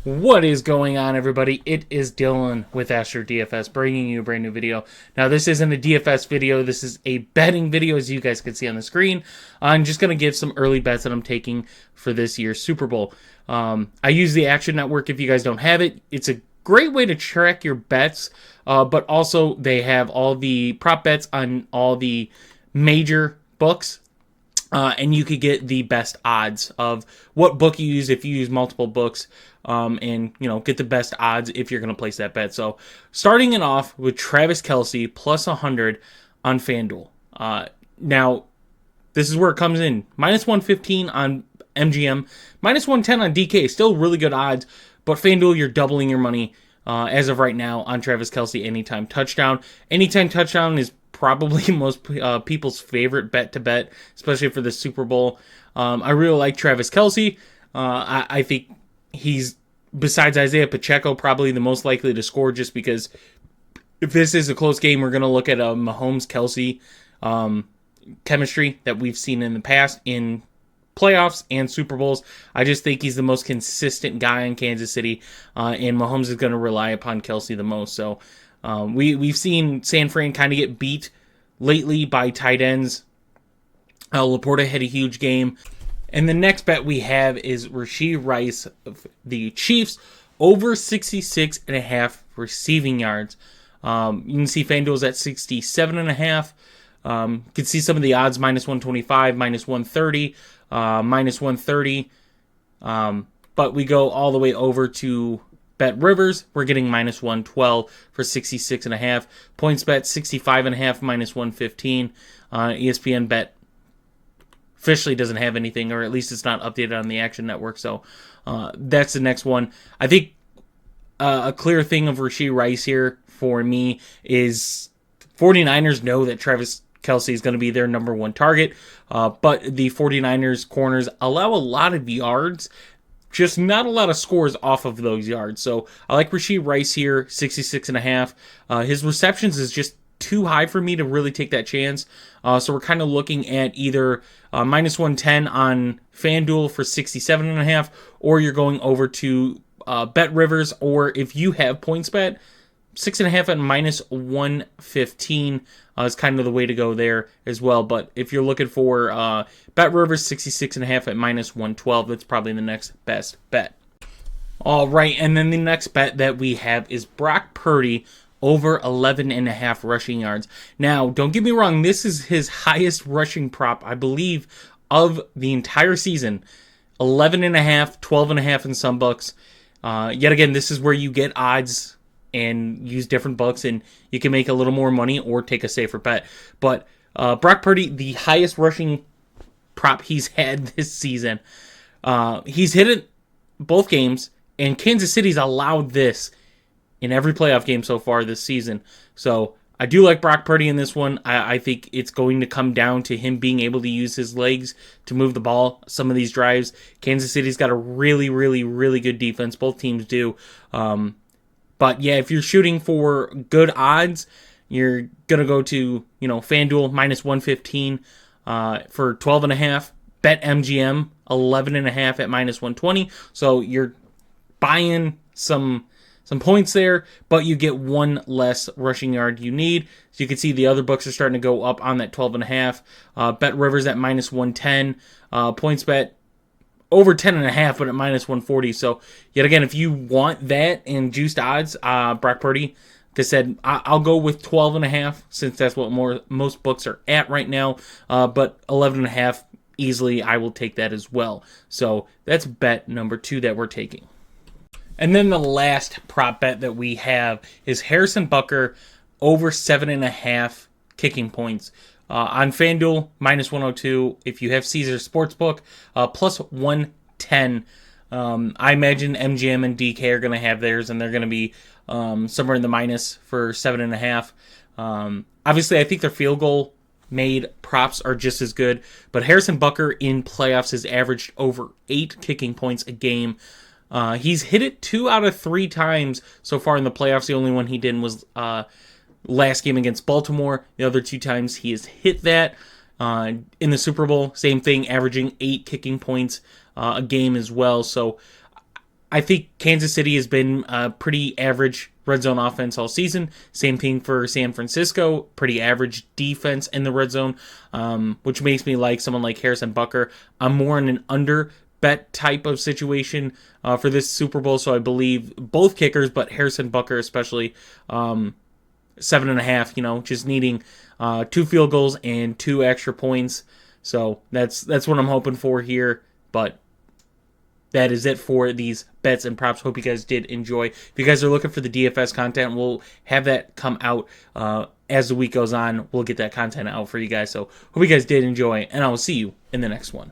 What is going on, everybody? It is Dylan with Astrodfs bringing you a brand new video. Now, this isn't a DFS video. This is a betting video, as you guys can see on the screen. I'm just going to give some early bets that I'm taking for this year's Super Bowl. I use the Action Network if you guys don't have it. It's a great way to track your bets, but also they have all the prop bets on all the major books. And you could get the best odds of what book you use if you use multiple books, and get the best odds if you're going to place that bet. So starting it off with Travis Kelce plus 100 on FanDuel. Now this is where it comes in. Minus 115 on MGM, minus 110 on DK. Still really good odds, but FanDuel, you're doubling your money as of right now on Travis Kelce anytime touchdown. Anytime touchdown is probably most people's favorite bet to bet, especially for the Super Bowl. I really like Travis Kelce. I think he's, besides Isaiah Pacheco, probably the most likely to score, just because if this is a close game, we're going to look at a Mahomes-Kelce chemistry that we've seen in the past in playoffs and Super Bowls. I just think he's the most consistent guy in Kansas City, and Mahomes is going to rely upon Kelce the most. So we've seen San Fran kind of get beat lately by tight ends. Laporta had a huge game. And the next bet we have is Rashee Rice of the Chiefs over 66.5 receiving yards. You can see FanDuel's at 67.5. You can see some of the odds, minus 125, minus 130, minus 130. But we go all the way over to Bet Rivers. We're getting minus 112 for 66.5. PointsBet 65.5, minus 115. ESPN Bet officially doesn't have anything, or at least it's not updated on the Action Network. So that's the next one. I think a clear thing of Rashee Rice here for me is 49ers know that Travis Kelce is going to be their number one target, but the 49ers corners allow a lot of yards, just not a lot of scores off of those yards. So I like Rashee Rice here, 66.5. His receptions is just too high for me to really take that chance. So we're kind of looking at either minus 110 on FanDuel for 67.5, or you're going over to Bet Rivers, or if you have PointsBet, 6.5 at minus 115 is kind of the way to go there as well. But if you're looking for Bet Rivers, 66.5 at minus 112, that's probably the next best bet. All right, and then the next bet that we have is Brock Purdy over 11.5 rushing yards. Now, don't get me wrong, this is his highest rushing prop, I believe, of the entire season. 11.5, 12.5 in some books. Yet again, this is where you get odds and use different books, and you can make a little more money or take a safer bet. But Brock Purdy, the highest rushing prop he's had this season. He's hit it both games, and Kansas City's allowed this in every playoff game so far this season. So I do like Brock Purdy in this one. I think it's going to come down to him being able to use his legs to move the ball some of these drives. Kansas City's got a really, really, really good defense. Both teams do. But yeah, if you're shooting for good odds, you're going to go to, FanDuel minus 115 for 12.5. Bet MGM 11.5 at minus 120. So you're buying some points there, but you get one less rushing yard you need. So you can see the other books are starting to go up on that 12.5. Bet Rivers at minus 110. PointsBet over 10.5, but at minus 140. So yet again, if you want that and juiced odds, Brock Purdy, like I said, I'll go with 12.5 since that's what most books are at right now. But 11.5 easily, I will take that as well. So that's bet number 2 that we're taking. And then the last prop bet that we have is Harrison Butker over 7.5 kicking points. On FanDuel, minus 102. If you have Caesar Sportsbook, plus 110. I imagine MGM and DK are going to have theirs, and they're going to be somewhere in the minus for 7.5. Obviously, I think their field goal made props are just as good. But Harrison Butker in playoffs has averaged over 8 kicking points a game. He's hit it 2 out of 3 times so far in the playoffs. The only one he didn't was last game against Baltimore. The other 2 times he has hit that. In the Super Bowl, same thing, averaging 8 kicking points a game as well. So I think Kansas City has been a pretty average red zone offense all season. Same thing for San Francisco, pretty average defense in the red zone, which makes me like someone like Harrison Butker. I'm more in an under bet type of situation for this Super Bowl, so I believe both kickers, but Harrison Butker especially, 7.5. Just needing 2 field goals and 2 extra points. So that's what I'm hoping for here. But that is it for these bets and props. Hope you guys did enjoy. If you guys are looking for the DFS content, we'll have that come out as the week goes on. We'll get that content out for you guys. So hope you guys did enjoy, and I will see you in the next one.